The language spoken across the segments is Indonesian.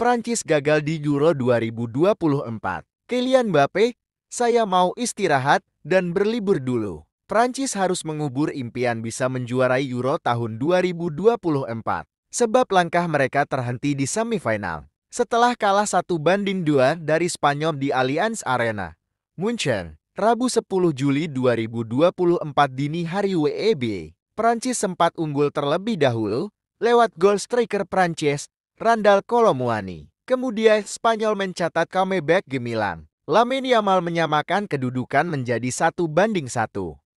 Prancis gagal di Euro 2024. Kylian Mbappe, saya mau istirahat dan berlibur dulu. Prancis harus mengubur impian bisa menjuarai Euro tahun 2024. Sebab langkah mereka terhenti di semifinal. Setelah kalah 1-2 dari Spanyol di Allianz Arena, Munchen, Rabu 10 Juli 2024 dini hari WEB. Prancis sempat unggul terlebih dahulu lewat gol striker Prancis, Randal Kolo Muani. Kemudian Spanyol mencatat comeback gemilang. Lamine Yamal menyamakan kedudukan menjadi 1-1.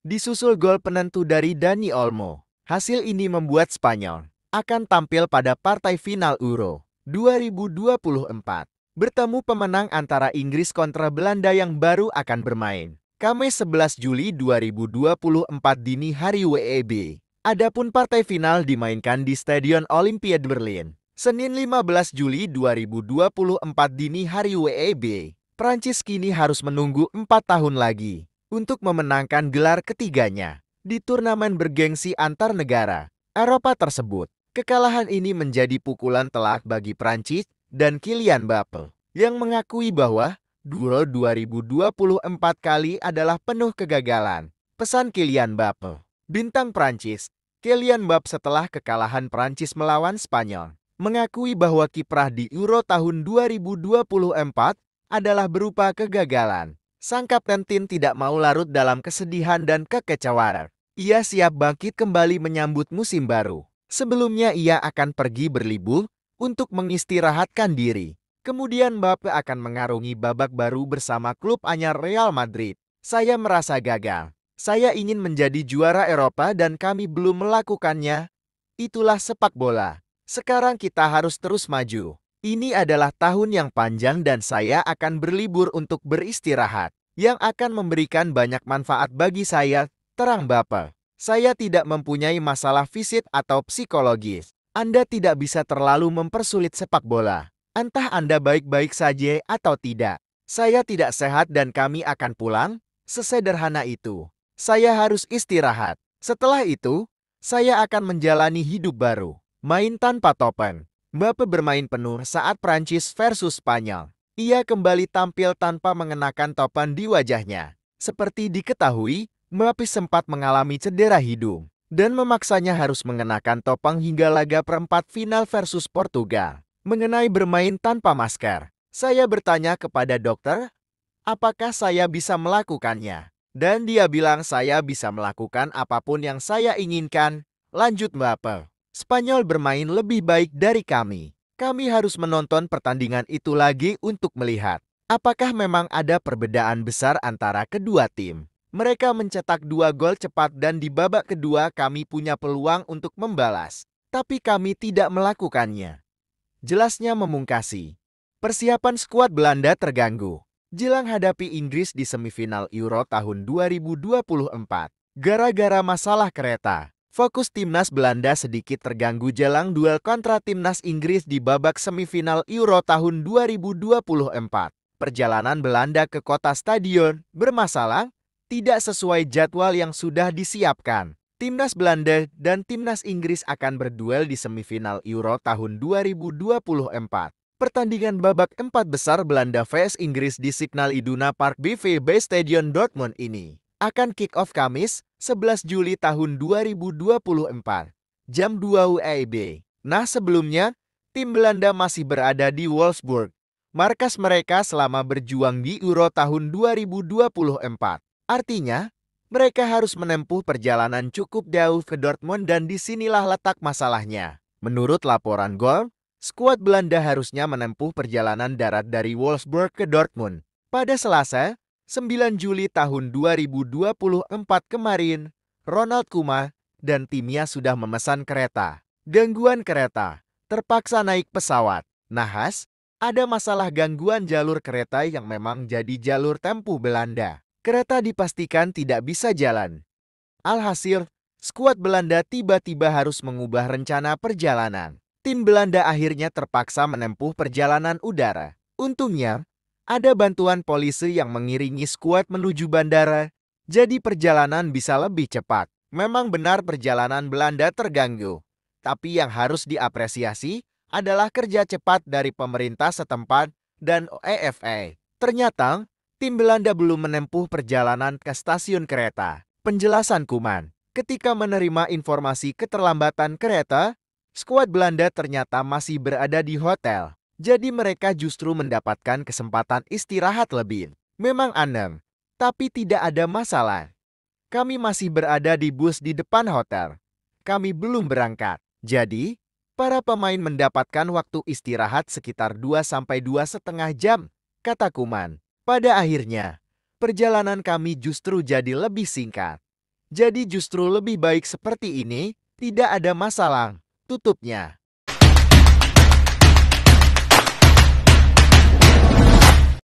Disusul gol penentu dari Dani Olmo. Hasil ini membuat Spanyol akan tampil pada partai final Euro 2024. Bertemu pemenang antara Inggris kontra Belanda yang baru akan bermain Kamis 11 Juli 2024 dini hari WEB. Adapun partai final dimainkan di Stadion Olympiade Berlin, Senin 15 Juli 2024 dini hari WEB. Prancis kini harus menunggu 4 tahun lagi untuk memenangkan gelar ketiganya di turnamen bergengsi antar negara Eropa tersebut. Kekalahan ini menjadi pukulan telak bagi Prancis dan Kylian Mbappe yang mengakui bahwa Euro 2024 kali adalah penuh kegagalan. Pesan Kylian Mbappe. Bintang Prancis, Kylian Mbappe setelah kekalahan Prancis melawan Spanyol, mengakui bahwa kiprah di Euro tahun 2024 adalah berupa kegagalan. Sang kapten tim tidak mau larut dalam kesedihan dan kekecewaan. Ia siap bangkit kembali menyambut musim baru. Sebelumnya ia akan pergi berlibur untuk mengistirahatkan diri. Kemudian Mbappe akan mengarungi babak baru bersama klub anyar Real Madrid. Saya merasa gagal. Saya ingin menjadi juara Eropa dan kami belum melakukannya. Itulah sepak bola. Sekarang kita harus terus maju. Ini adalah tahun yang panjang dan saya akan berlibur untuk beristirahat, yang akan memberikan banyak manfaat bagi saya, terang Mbappe. Saya tidak mempunyai masalah fisik atau psikologis. Anda tidak bisa terlalu mempersulit sepak bola. Entah Anda baik-baik saja atau tidak. Saya tidak sehat dan kami akan pulang. Sesederhana itu. Saya harus istirahat. Setelah itu, saya akan menjalani hidup baru. Main tanpa topeng. Mbappe bermain penuh saat Prancis versus Spanyol. Ia kembali tampil tanpa mengenakan topan di wajahnya. Seperti diketahui, Mbappe sempat mengalami cedera hidung dan memaksanya harus mengenakan topeng hingga laga perempat final versus Portugal. Mengenai bermain tanpa masker, saya bertanya kepada dokter, apakah saya bisa melakukannya? Dan dia bilang saya bisa melakukan apapun yang saya inginkan. Lanjut Mbappe. Spanyol bermain lebih baik dari kami. Kami harus menonton pertandingan itu lagi untuk melihat apakah memang ada perbedaan besar antara kedua tim. Mereka mencetak 2 gol cepat dan di babak kedua kami punya peluang untuk membalas. Tapi kami tidak melakukannya. Jelasnya memungkasi. Persiapan skuad Belanda terganggu jelang hadapi Inggris di semifinal Euro tahun 2024. Gara-gara masalah kereta, fokus timnas Belanda sedikit terganggu jelang duel kontra timnas Inggris di babak semifinal Euro tahun 2024. Perjalanan Belanda ke kota stadion bermasalah, tidak sesuai jadwal yang sudah disiapkan. Timnas Belanda dan timnas Inggris akan berduel di semifinal Euro tahun 2024. Pertandingan babak 4 besar Belanda vs Inggris di Signal Iduna Park BVB Stadion Dortmund ini akan kick-off Kamis 11 Juli tahun 2024, jam 2 WIB. Nah sebelumnya, tim Belanda masih berada di Wolfsburg, markas mereka selama berjuang di Euro tahun 2024. Artinya, mereka harus menempuh perjalanan cukup jauh ke Dortmund dan disinilah letak masalahnya. Menurut laporan Goal, skuad Belanda harusnya menempuh perjalanan darat dari Wolfsburg ke Dortmund pada Selasa, 9 Juli tahun 2024 kemarin. Ronald Koeman dan timnya sudah memesan kereta. Gangguan kereta, terpaksa naik pesawat. Nahas, ada masalah gangguan jalur kereta yang memang jadi jalur tempuh Belanda. Kereta dipastikan tidak bisa jalan. Alhasil, skuad Belanda tiba-tiba harus mengubah rencana perjalanan. Tim Belanda akhirnya terpaksa menempuh perjalanan udara. Untungnya, ada bantuan polisi yang mengiringi skuad menuju bandara, jadi perjalanan bisa lebih cepat. Memang benar perjalanan Belanda terganggu, tapi yang harus diapresiasi adalah kerja cepat dari pemerintah setempat dan OEFA. Ternyata, tim Belanda belum menempuh perjalanan ke stasiun kereta. Penjelasan Kuman, ketika menerima informasi keterlambatan kereta, skuad Belanda ternyata masih berada di hotel. Jadi mereka justru mendapatkan kesempatan istirahat lebih. Memang aneh, tapi tidak ada masalah. Kami masih berada di bus di depan hotel. Kami belum berangkat. Jadi, para pemain mendapatkan waktu istirahat sekitar 2 sampai 2,5 jam, kata Kuman. Pada akhirnya, perjalanan kami justru jadi lebih singkat. Jadi justru lebih baik seperti ini, tidak ada masalah, tutupnya.